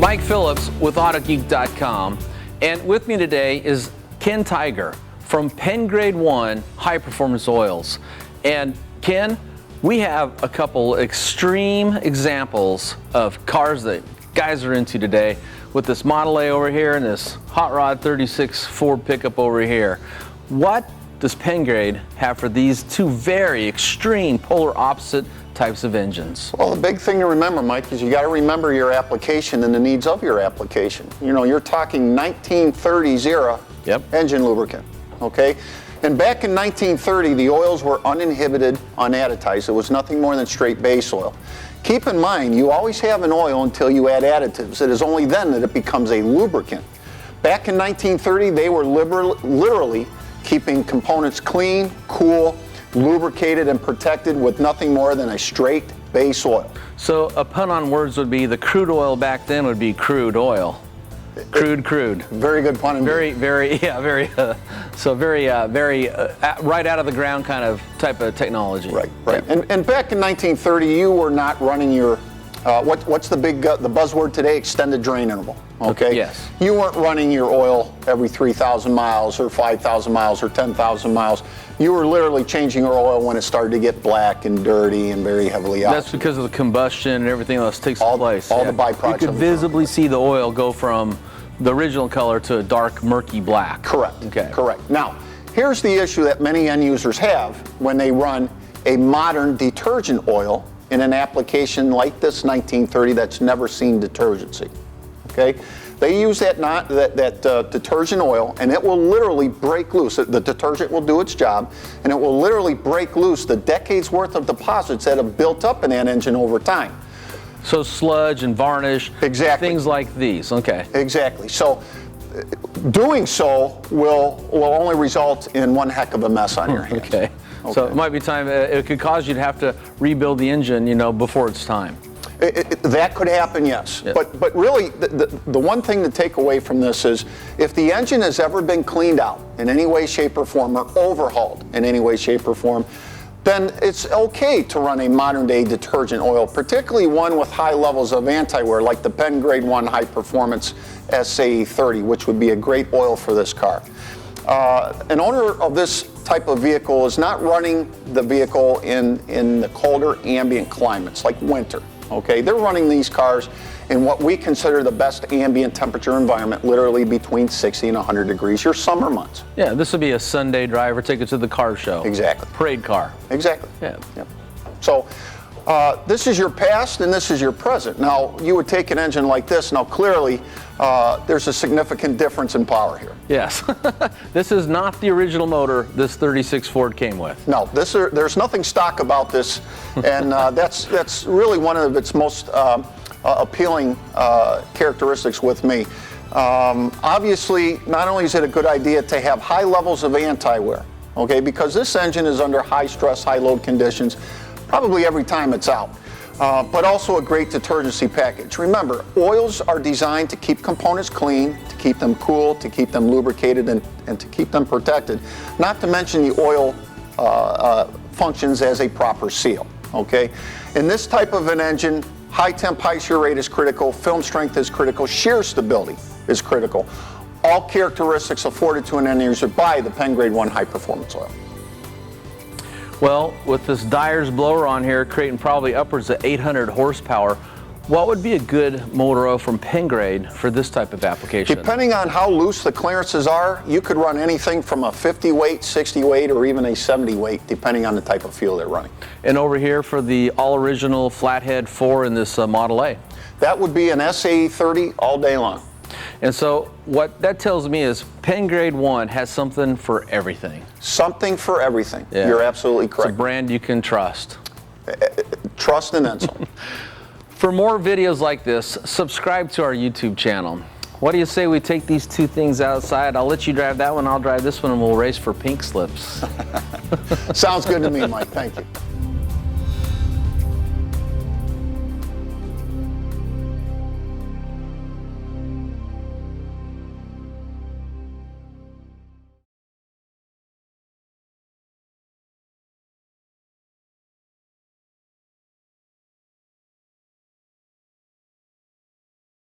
Mike Phillips with Autogeek.com, and with me today is Ken Tiger from PennGrade 1 High Performance Oils. And Ken, we have a couple extreme examples of cars that guys are into today with this Model A over here and this Hot Rod 36 Ford pickup over here. What does PennGrade have for these two very extreme polar opposite types of engines? Well, the big thing to remember, Mike, is you got to remember your application and the needs of your application. You know, you're talking 1930s era engine lubricant, okay? And back in 1930, the oils were uninhibited, unadditized. It was nothing more than straight base oil. Keep in mind, you always have an oil until you add additives. It is only then that it becomes a lubricant. Back in 1930, they were literally keeping components clean, cool, lubricated and protected with nothing more than a straight base oil. So a pun on words would be the crude oil back then would be crude oil. Crude. Very good pun indeed. Very right out of the ground kind of type of technology. Right. Yeah. And back in 1930, you were not running your, what's the buzzword today? Extended drain interval. Okay. Yes. You weren't running your oil every 3,000 miles or 5,000 miles or 10,000 miles. You were literally changing your oil when it started to get black and dirty and very heavily oxidized. That's because of the combustion and everything else takes place. All the byproducts. You could visibly see the oil go from the original color to a dark, murky black. Correct. Okay. Correct. Now, here's the issue that many end users have when they run a modern detergent oil in an application like this 1930 that's never seen detergency. Okay? They use that detergent oil, and it will literally break loose. The detergent will do its job, and it will literally break loose the decades worth of deposits that have built up in that engine over time. So sludge and varnish, exactly. Things like these. Okay. Exactly. So doing so will only result in one heck of a mess on your hands. Okay. So it might be time. It could cause you to have to rebuild the engine, before it's time. That could happen, yes. Yep. But really, the one thing to take away from this is if the engine has ever been cleaned out in any way, shape, or form, or overhauled in any way, shape, or form, then it's okay to run a modern-day detergent oil, particularly one with high levels of anti-wear, like the PennGrade 1 High Performance SA30, which would be a great oil for this car. An owner of this type of vehicle is not running the vehicle in the colder ambient climates, like winter. Okay, they're running these cars in what we consider the best ambient temperature environment, literally between 60 and 100 degrees, your summer months. Yeah, this would be a Sunday driver, take it to the car show. Exactly. Parade car. Exactly. Yeah. So this is your past and this is your present. Now, you would take an engine like this. Now, clearly, there's a significant difference in power here. Yes. This is not the original motor this 36 Ford came with. No, there's nothing stock about this, and that's really one of its most appealing characteristics with me. Obviously, not only is it a good idea to have high levels of anti-wear, okay, because this engine is under high stress, high load conditions, probably every time it's out. But also a great detergency package. Remember, oils are designed to keep components clean, to keep them cool, to keep them lubricated, and to keep them protected. Not to mention the oil functions as a proper seal, okay? In this type of an engine, high temp, high shear rate is critical, film strength is critical, shear stability is critical. All characteristics afforded to an end user by the PennGrade 1 High Performance Oil. Well, with this Dyer's blower on here, creating probably upwards of 800 horsepower, what would be a good motor oil from PennGrade for this type of application? Depending on how loose the clearances are, you could run anything from a 50 weight, 60 weight, or even a 70 weight, depending on the type of fuel they're running. And over here for the all-original flathead 4 in this Model A? That would be an SA30 all day long. And so what that tells me is PennGrade 1 has something for everything. Something for everything. Yeah. You're absolutely correct. It's a brand you can trust. Trust and then some. For more videos like this, subscribe to our YouTube channel. What do you say we take these two things outside? I'll let you drive that one, I'll drive this one, and we'll race for pink slips. Sounds good to me, Mike. Thank you.